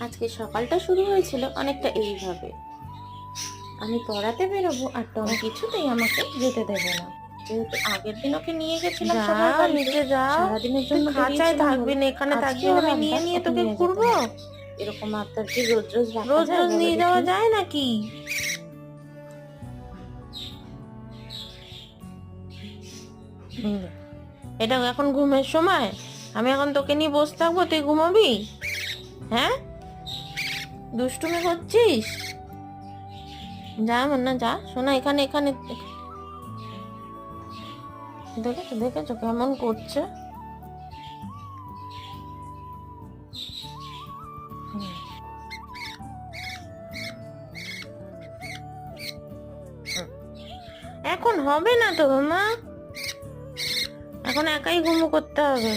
আজকে সকালটা শুরু হয়েছিল অনেকটা এইভাবে। আমি পড়াতে বেরোবো আর টম কিছুতেই আমাকে যেতে দেবে না। যেহেতু আগের দিন ওকে নিয়ে গেছিলাম যা সবার বাড়িতে, নিচে যা, সারাদিনের তুই জন্য খাঁচায় বেরিয়েছিলাম থাকবি বলে না, এখানে আজকে থাকবি, ওর আমি নিয়ে আবদার নিয়ে ওকে তোকে নিয়ে যেতে ঘুরবো। হবে। এরকম আবদার কি রোজ রোজ রাখা রোজ যায় রোজ বলো নিয়ে যাওয়া দেখি? যায় নাকি? এটা এখন ঘুমের সময়? আমি এখন তোকে নিয়ে বসে থাকবো, তুই ঘুমাবি? হ্যাঁ, দুষ্টুমি করছিস? যা না, যা শোনা, এখানে এখানে দেখেছো দেখেছো কেমন করছে? হুম। এখন হবে না তো মা, এখন একাই ঘুমো করতে হবে।